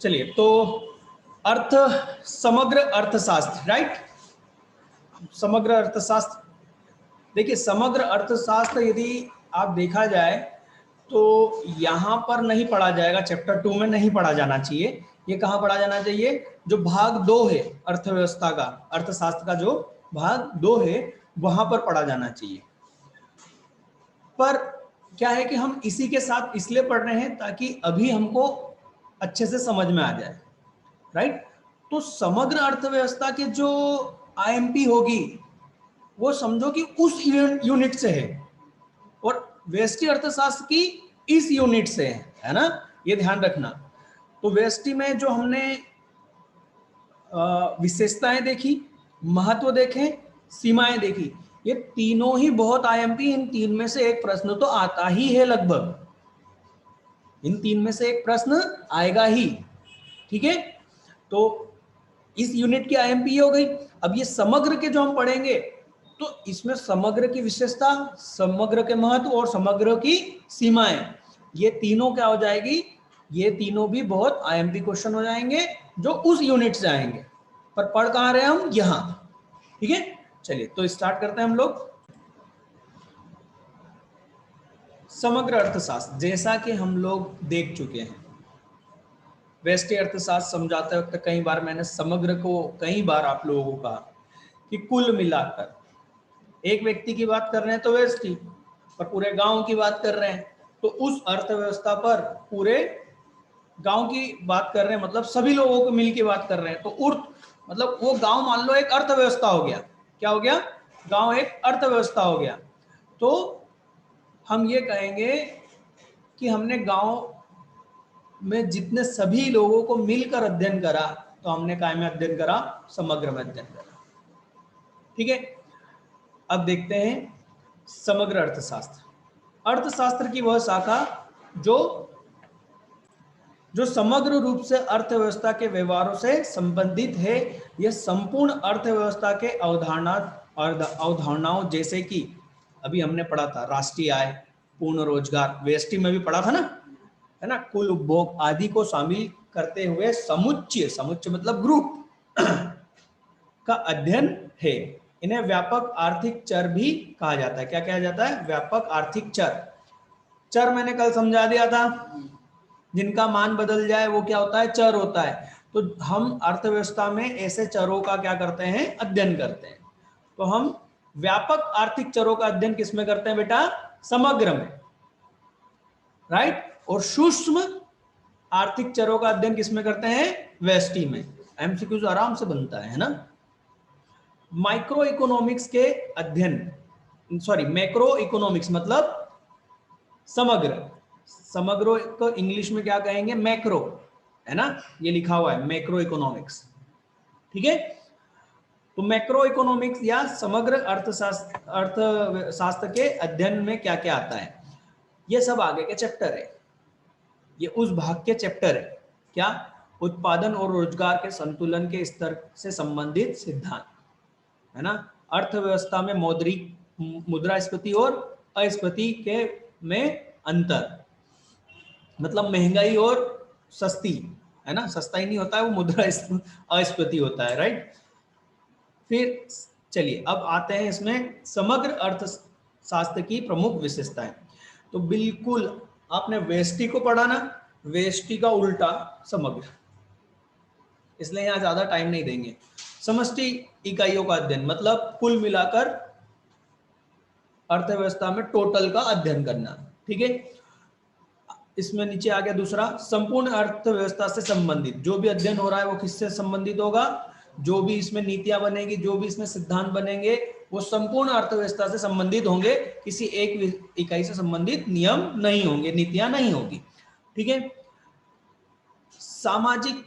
चलिए, तो अर्थ, समग्र अर्थशास्त्र, राइट। समग्र अर्थशास्त्र, देखिए समग्र अर्थशास्त्र यदि आप देखा जाए तो यहाँ पर नहीं पढ़ा जाएगा, चैप्टर 2 में नहीं पढ़ा जाना चाहिए। ये कहाँ पढ़ा जाना चाहिए? जो भाग 2 है अर्थव्यवस्था का, अर्थशास्त्र का जो भाग 2 है वहां पर पढ़ा जाना चाहिए। पर क्या है कि हम इसी के साथ इसलिए पढ़ रहे हैं ताकि अभी हमको अच्छे से समझ में आ जाए, राइट। तो समग्र अर्थव्यवस्था के जो आईएमपी होगी वो समझो कि उस यूनिट से है और व्यष्टि अर्थशास्त्र की इस यूनिट से है ना, ये ध्यान रखना। तो व्यष्टि में जो हमने विशेषताएं देखी, महत्व देखे, सीमाएं देखी, ये तीनों ही बहुत आईएमपी, इन तीन में से एक प्रश्न तो आता ही है लगभग, इन तीन में से एक प्रश्न आएगा ही, ठीक है। तो इस यूनिट की आईएमपी हो गई। अब ये समग्र के जो हम पढ़ेंगे तो इसमें समग्र की विशेषता, समग्र के महत्व और समग्र की सीमाएं, ये तीनों क्या हो जाएगी, ये तीनों भी बहुत आईएमपी क्वेश्चन हो जाएंगे जो उस यूनिट से आएंगे। पर पढ़ कहाँ रहे हम? यहां, ठीक है। चलिए तो स्टार्ट करते हैं हम लोग। समग्र अर्थशास्त्र, जैसा कि हम लोग देख चुके हैं, व्यष्टि अर्थशास्त्र समझाते वक्त कई बार मैंने समग्र को कई बार आप लोगों को कहा कि कुल मिलाकर, एक व्यक्ति की बात कर रहे हैं तो व्यष्टि, पर पूरे गांव की बात कर रहे हैं तो उस अर्थव्यवस्था पर पूरे गांव की बात कर रहे हैं, मतलब सभी लोगों को मिल के बात कर रहे हैं। तो मतलब वो गांव मान लो एक अर्थव्यवस्था हो गया। क्या हो गया? गांव एक अर्थव्यवस्था हो गया। तो हम ये कहेंगे कि हमने गांव में जितने सभी लोगों को मिलकर अध्ययन करा, तो हमने काय में अध्ययन करा? समग्र में अध्ययन करा, ठीक है। अब देखते हैं समग्र अर्थशास्त्र। अर्थशास्त्र की वह शाखा जो समग्र रूप से अर्थव्यवस्था के व्यवहारों से संबंधित है। यह संपूर्ण अर्थव्यवस्था के अवधारणाओं जैसे कि अभी हमने पढ़ा था राष्ट्रीय आय, पूर्ण रोजगार, व्यष्टि में भी पढ़ा था ना, है ना, कुल उपभोग आदि को शामिल करते हुए समुच्चय, समुच्चय मतलब ग्रुप का अध्ययन है। इन्हें व्यापक आर्थिक चर भी कहा जाता है। क्या कहा जाता है? व्यापक आर्थिक चर। चर मैंने कल समझा दिया था, जिनका मान बदल जाए वो क्या होता है? चर होता है। तो हम अर्थव्यवस्था में ऐसे चरों का क्या करते हैं? अध्ययन करते हैं। तो हम व्यापक आर्थिक चरों का अध्ययन किसमें करते हैं बेटा? समग्र में, राइट। और सूक्ष्म आर्थिक चरों का अध्ययन किसमें करते हैं? व्यष्टि में। एमसीक्यूज आराम से बनता है ना। माइक्रो इकोनॉमिक्स के अध्ययन, सॉरी मैक्रो इकोनॉमिक्स मतलब समग्र, समग्र को इंग्लिश में क्या कहेंगे? मैक्रो, है ना, ये लिखा हुआ है मैक्रो इकोनॉमिक्स, ठीक है। तो मैक्रो इकोनॉमिक्स या समग्र अर्थशास्त्र के अध्ययन में क्या क्या आता है? ये सब आगे के चैप्टर है, ये उस भाग के चैप्टर है। क्या? उत्पादन और रोजगार के संतुलन के स्तर से संबंधित सिद्धांत, है ना। अर्थव्यवस्था में मौद्रिक मुद्रास्फीति और अस्फीति के में अंतर, मतलब महंगाई और सस्ती, है ना, सस्ता ही नहीं होता है वो, मुद्रा अस्फीति होता है, राइट। फिर चलिए अब आते हैं इसमें समग्र अर्थशास्त्र की प्रमुख विशेषताएं। तो बिल्कुल आपने व्यष्टि को पढ़ा ना, व्यष्टि का उल्टा समग्र, इसलिए यहां ज्यादा टाइम नहीं देंगे। समष्टि इकाइयों का अध्ययन मतलब कुल मिलाकर अर्थव्यवस्था में टोटल का अध्ययन करना, ठीक है। इसमें नीचे आ गया दूसरा, संपूर्ण अर्थव्यवस्था से संबंधित जो भी अध्ययन हो रहा है वो किससे संबंधित होगा? जो भी इसमें नीतियां बनेगी, जो भी इसमें सिद्धांत बनेंगे, वो संपूर्ण अर्थव्यवस्था से संबंधित होंगे, किसी एक इकाई से संबंधित नियम नहीं होंगे, नीतियां नहीं होगी, ठीक है। सामाजिक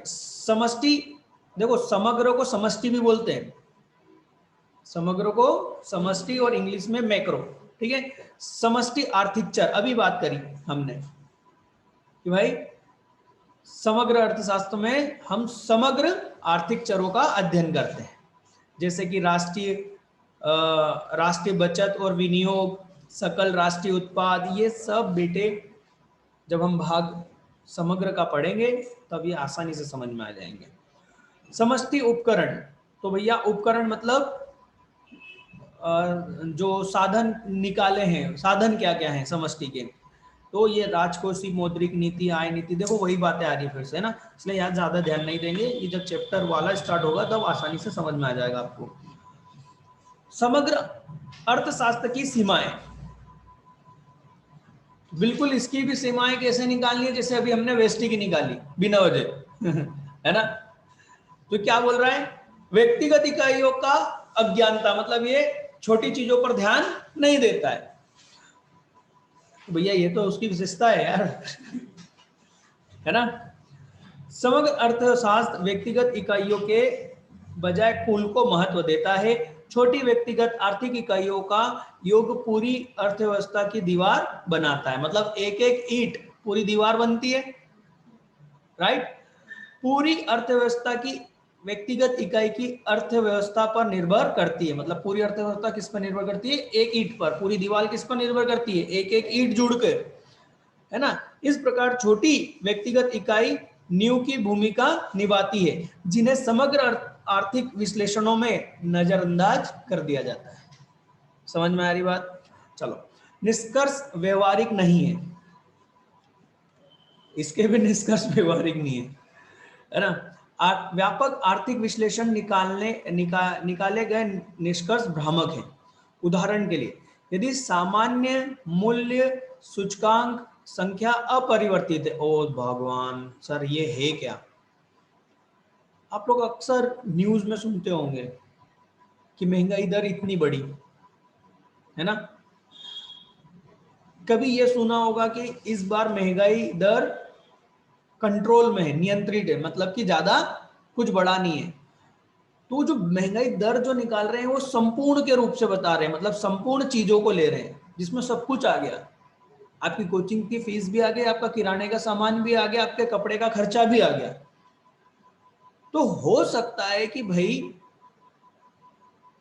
समष्टि, देखो समग्र को समष्टि भी बोलते हैं, समग्र को समष्टि और इंग्लिश में मैक्रो, ठीक है। समष्टि आर्थिक चर, अभी बात करी हमने कि भाई समग्र अर्थशास्त्र में हम समग्र आर्थिक चरों का अध्ययन करते हैं, जैसे कि राष्ट्रीय बचत और विनियोग, सकल राष्ट्रीय उत्पाद, ये सब बेटे जब हम भाग समग्र का पढ़ेंगे तब ये आसानी से समझ में आ जाएंगे। समष्टि उपकरण, तो भैया उपकरण मतलब जो साधन निकाले हैं, साधन क्या क्या हैं समष्टि के, तो ये राजकोषीय, मौद्रिक नीति, आय नीति, देखो वही बातें आ रही फिर से, है ना, इसलिए यहाँ ज्यादा ध्यान नहीं देंगे, ये जब चैप्टर वाला स्टार्ट होगा तब आसानी से समझ में आ जाएगा आपको। समग्र अर्थशास्त्र की सीमाएं, बिल्कुल इसकी भी सीमाएं कैसे निकालनी है, जैसे अभी हमने वेस्टी की निकाली बिना वजह है ना। तो क्या बोल रहा है, व्यक्तिगत इकाइयों का अज्ञानता, मतलब ये छोटी चीजों पर ध्यान नहीं देता है। तो भैया ये तो उसकी विशेषता है यार है ना। समग्र अर्थशास्त्र व्यक्तिगत इकाइयों के बजाय कुल को महत्व देता है। छोटी व्यक्तिगत आर्थिक इकाइयों का योग पूरी अर्थव्यवस्था की दीवार बनाता है, मतलब एक एक ईंट पूरी दीवार बनती है, राइट। पूरी अर्थव्यवस्था की व्यक्तिगत इकाई की अर्थव्यवस्था पर निर्भर करती है, मतलब पूरी अर्थव्यवस्था किस पर निर्भर करती है, एक ईंट पर। पूरी दीवार किस पर निर्भर करती है, एक एक ईंट जुड़कर, है ना। इस प्रकार छोटी व्यक्तिगत इकाई नींव की भूमिका निभाती है, जिन्हें समग्र आर्थिक विश्लेषणों में नजरअंदाज कर दिया जाता है। समझ में आ रही बात। चलो, निष्कर्ष व्यवहारिक नहीं है, इसके भी निष्कर्ष व्यवहारिक नहीं है ना। व्यापक आर्थिक विश्लेषण निकाले गए निष्कर्ष भ्रामक है। उदाहरण के लिए, यदि सामान्य मूल्य सूचकांक संख्या अपरिवर्तित है, ओ भगवान सर ये है क्या। आप लोग अक्सर न्यूज में सुनते होंगे कि महंगाई दर इतनी बड़ी, है ना। कभी ये सुना होगा कि इस बार महंगाई दर कंट्रोल में है, नियंत्रित है, मतलब कि ज्यादा कुछ बढ़ा नहीं है। तो जो महंगाई दर जो निकाल रहे हैं वो संपूर्ण के रूप से बता रहे हैं, मतलब संपूर्ण चीजों को ले रहे हैं, जिसमें सब कुछ आ गया। आपकी कोचिंग की फीस भी आ गई, आपका किराने का सामान भी आ गया, आपके कपड़े का खर्चा भी आ गया। तो हो सकता है कि भाई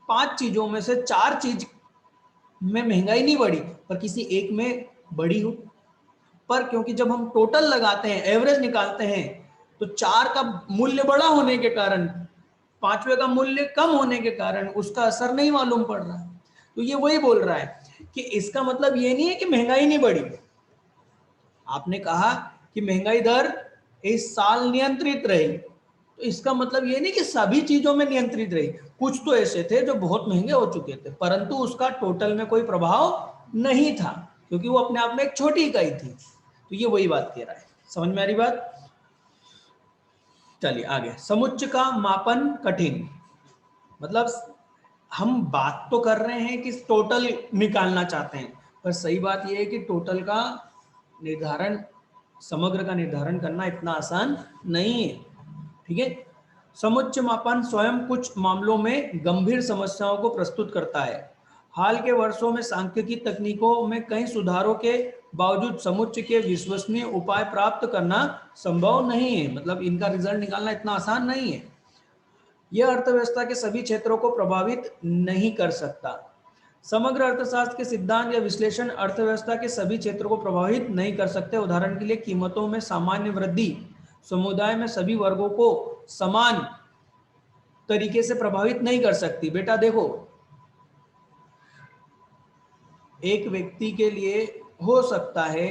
5 चीजों में से 4 चीज में महंगाई नहीं बढ़ी, पर किसी एक में बढ़ी हो। पर क्योंकि जब हम टोटल लगाते हैं, एवरेज निकालते हैं, तो 4 का मूल्य बड़ा होने के कारण, 5वें का मूल्य कम होने के कारण उसका असर नहीं मालूम पड़ रहा। तो ये वही बोल रहा है कि इसका मतलब ये नहीं है कि महंगाई नहीं बढ़ी। आपने कहा कि महंगाई दर इस साल नियंत्रित रही, तो इसका मतलब ये नहीं कि सभी चीजों में नियंत्रित रही। कुछ तो ऐसे थे जो बहुत महंगे हो चुके थे, परंतु उसका टोटल में कोई प्रभाव नहीं था, क्योंकि वो अपने आप में एक छोटी इकाई थी। तो ये वही बात कह रहा है। समझ में आ रही बात। चलिए आगे। समुच्चय का मापन कठिन, मतलब हम बात तो कर रहे हैं कि टोटल निकालना चाहते हैं, पर सही बात यह है कि टोटल का निर्धारण, समग्र का निर्धारण करना इतना आसान नहीं है, ठीक है। समुच्चय मापन स्वयं कुछ मामलों में गंभीर समस्याओं को प्रस्तुत करता है। हाल के वर्षों में सांख्यिकी तकनीकों में कई सुधारों के बावजूद समुच्चय के विश्वसनीय उपाय प्राप्त करना संभव नहीं है, मतलब इनका रिजल्ट निकालना इतना आसान नहीं है। यह अर्थव्यवस्था के सभी क्षेत्रों को प्रभावित नहीं कर सकता। समग्र अर्थशास्त्र के सिद्धांत या विश्लेषण अर्थव्यवस्था के सभी क्षेत्रों को प्रभावित नहीं कर सकते। उदाहरण के लिए, कीमतों में सामान्य वृद्धि समुदाय में सभी वर्गों को समान तरीके से प्रभावित नहीं कर सकती। बेटा देखो, एक व्यक्ति के लिए हो सकता है,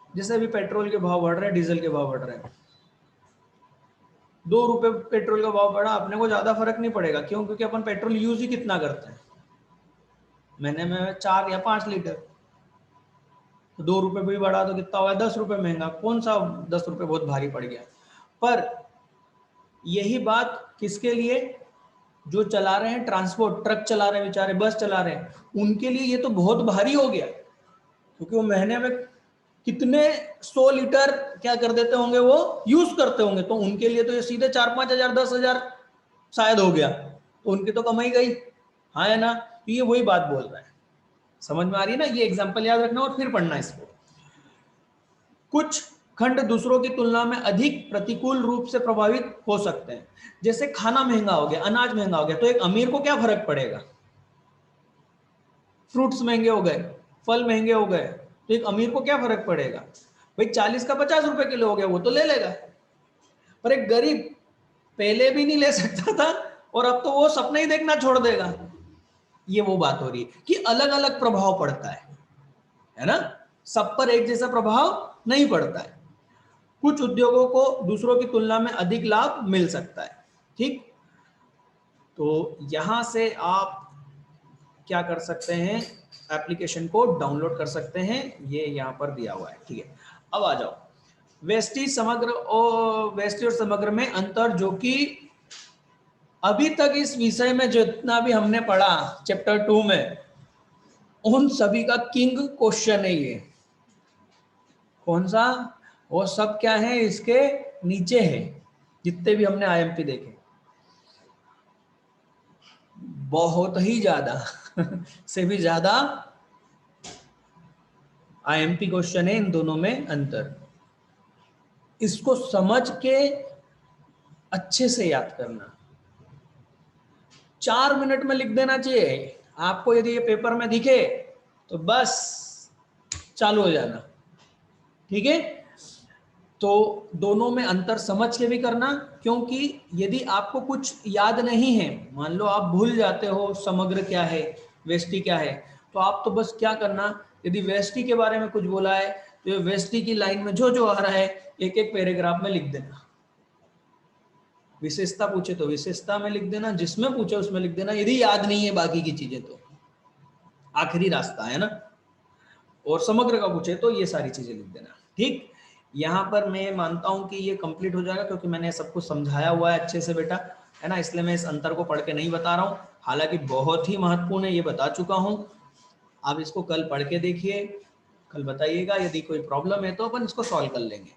जैसे अभी पेट्रोल के भाव बढ़ रहे हैं, डीजल के भाव बढ़ रहे हैं, 2 रुपए पेट्रोल का भाव बढ़ा, अपने को ज्यादा फर्क नहीं पड़ेगा। क्यों? क्योंकि अपन पेट्रोल यूज ही कितना करते हैं, महीने में 4 या 5 लीटर। तो 2 रुपए भी बढ़ा तो कितना हुआ, 10 रुपए महंगा। कौन सा 10 रुपए बहुत भारी पड़ गया। पर यही बात किसके लिए, जो चला रहे हैं ट्रांसपोर्ट, ट्रक चला रहे हैं बेचारे, बस चला रहे हैं, उनके लिए ये तो बहुत भारी हो गया, क्योंकि वो महीने में कितने 100 लीटर क्या कर देते होंगे, वो यूज करते होंगे। तो उनके लिए तो ये सीधे 4-5 हजार 10 हजार शायद हो गया, तो उनकी तो कमाई गई। हाँ है ना। तो ये वही बात बोल रहा है। समझ में आ रही है ना। ये एग्जांपल याद रखना और फिर पढ़ना इसको। कुछ खंड दूसरों की तुलना में अधिक प्रतिकूल रूप से प्रभावित हो सकते हैं। जैसे खाना महंगा हो गया, अनाज महंगा हो गया, तो एक अमीर को क्या फर्क पड़ेगा। फ्रूट्स महंगे हो गए, फल महंगे हो गए, तो एक अमीर को क्या फर्क पड़ेगा। भाई 40 का 50 रुपए किलो हो गया, वो तो ले लेगा, पर एक गरीब पहले भी नहीं ले सकता था और अब तो वो सपना ही देखना छोड़ देगा। ये वो बात हो रही है कि अलग अलग प्रभाव पड़ता है ना, सब पर एक जैसा प्रभाव नहीं पड़ता है। कुछ उद्योगों को दूसरों की तुलना में अधिक लाभ मिल सकता है। ठीक, तो यहां से आप क्या कर सकते हैं, एप्लीकेशन को डाउनलोड कर सकते हैं, ये यहां पर दिया हुआ है। ठीक है, अब आ जाओ व्यष्टि समग्र और व्यष्टि और समग्र में अंतर, जो कि अभी तक इस विषय में जितना भी हमने पढ़ा चैप्टर 2 में, उन सभी का किंग क्वेश्चन है ये। कौन सा? वो सब क्या है, इसके नीचे है, जितने भी हमने आईएमपी देखे, बहुत ही ज्यादा से भी ज्यादा आईएमपी क्वेश्चन है इन दोनों में अंतर। इसको समझ के अच्छे से याद करना, 4 मिनट में लिख देना चाहिए आपको। यदि ये पेपर में दिखे तो बस चालू हो जाना। ठीक है, तो दोनों में अंतर समझ के भी करना, क्योंकि यदि आपको कुछ याद नहीं है, मान लो आप भूल जाते हो समग्र क्या है, व्यष्टि क्या है, तो आप तो बस क्या करना, यदि व्यष्टि के बारे में कुछ बोला है तो व्यष्टि की लाइन में जो जो आ रहा है एक एक पैराग्राफ में लिख देना। विशेषता पूछे तो विशेषता में लिख देना, जिसमें पूछे उसमें लिख देना, यदि याद नहीं है बाकी की चीजें तो आखिरी रास्ता है ना। और समग्र का पूछे तो ये सारी चीजें लिख देना। ठीक, यहाँ पर मैं मानता हूं कि ये कंप्लीट हो जाएगा, क्योंकि मैंने सब कुछ समझाया हुआ है अच्छे से बेटा, है ना, इसलिए मैं इस अंतर को पढ़ के नहीं बता रहा हूँ। हालांकि बहुत ही महत्वपूर्ण है, ये बता चुका हूँ। आप इसको कल पढ़ के देखिए, कल बताइएगा, यदि कोई प्रॉब्लम है तो अपन इसको सॉल्व कर लेंगे।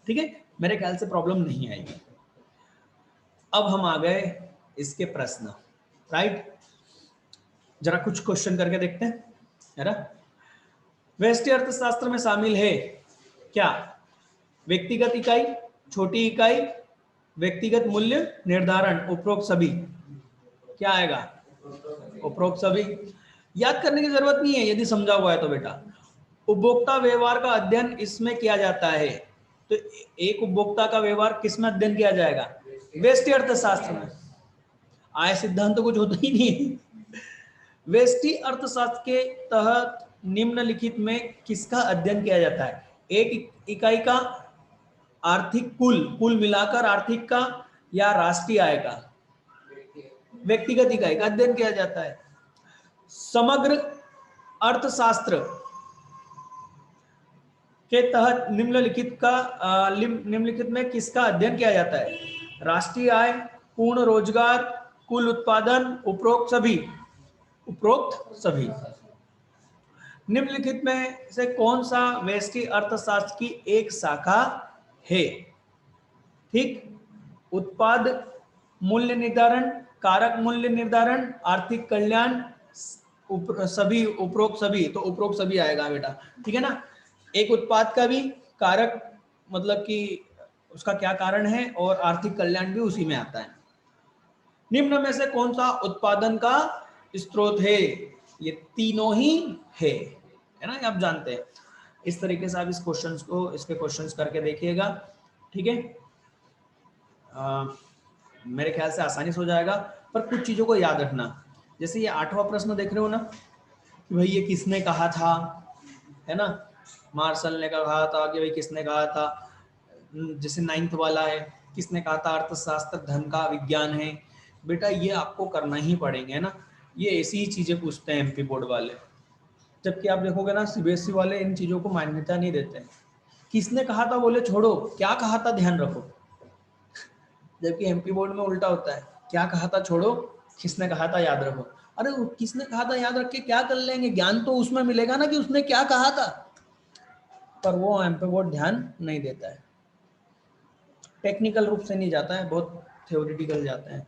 ठीक है, मेरे ख्याल से प्रॉब्लम नहीं आएगी। अब हम आ गए इसके प्रश्न, राइट, जरा कुछ क्वेश्चन करके देखते हैं, है ना। व्यष्टि अर्थशास्त्र में शामिल है क्या? व्यक्तिगत इकाई, छोटी इकाई, व्यक्तिगत मूल्य निर्धारण, उपरोक्त सभी। क्या आएगा? उपरोक्त सभी। याद करने की जरूरत नहीं है यदि समझा हुआ है तो बेटा। उपभोक्ता व्यवहार का अध्ययन इसमें किया जाता है, तो एक उपभोक्ता का व्यवहार किस में अध्ययन किया जाएगा? व्यष्टि अर्थशास्त्र में। आय सिद्धांत तो कुछ होता ही नहीं है। व्यष्टि अर्थशास्त्र के तहत निम्नलिखित में किसका अध्ययन किया जाता है? एक इकाई का, आर्थिक कुल, कुल मिलाकर आर्थिक का, या राष्ट्रीय आय का? व्यक्तिगत इकाई का अध्ययन किया जाता है। समग्र अर्थशास्त्र के तहत निम्नलिखित में किसका अध्ययन किया जाता है? राष्ट्रीय आय, पूर्ण रोजगार, कुल उत्पादन, उपरोक्त सभी। उपरोक्त सभी। निम्नलिखित में से कौन सा व्यष्टि अर्थशास्त्र की एक शाखा है? ठीक, उत्पाद मूल्य निर्धारण, कारक मूल्य निर्धारण, आर्थिक कल्याण, सभी, उपरोक्त सभी। तो उपरोक्त सभी आएगा बेटा। ठीक है ना, एक उत्पाद का भी, कारक मतलब कि उसका क्या कारण है, और आर्थिक कल्याण भी उसी में आता है। निम्न में से कौन सा उत्पादन का स्रोत है? ये तीनों ही है ना, आप जानते हैं। इस तरीके से आप इस क्वेश्चंस को, इसके क्वेश्चंस करके देखिएगा। ठीक है, मेरे ख्याल से आसानी से हो जाएगा, पर कुछ चीजों को याद रखना। जैसे ये 8वां प्रश्न देख रहे हो ना, कि भाई ये किसने कहा था, है ना, मार्शल ने कहा था कि भाई किसने कहा था। जैसे 9th वाला है, किसने कहा था अर्थशास्त्र धन का विज्ञान है। बेटा ये आपको करना ही पड़ेंगे, है ना, ये ऐसी ही चीजें पूछते हैं एमपी बोर्ड वाले। जबकि आप देखोगे ना सीबीएसई वाले इन चीजों को मान्यता नहीं देते हैं। किसने कहा था बोले छोड़ो, क्या कहा था ध्यान रखो। जबकि एमपी बोर्ड में उल्टा होता है, क्या कहा था छोड़ो, किसने कहा था याद रखो। अरे किसने कहा था याद रख के क्या कर लेंगे, ज्ञान तो उसमें मिलेगा ना कि उसने क्या कहा था। पर वो एमपी बोर्ड ध्यान नहीं देता है, टेक्निकल रूप से नहीं जाता है, बहुत थ्योरेटिकल जाता है।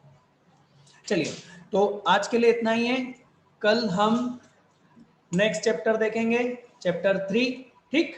चलिए, तो आज के लिए इतना ही है। कल हम नेक्स्ट चैप्टर देखेंगे, चैप्टर 3। ठीक।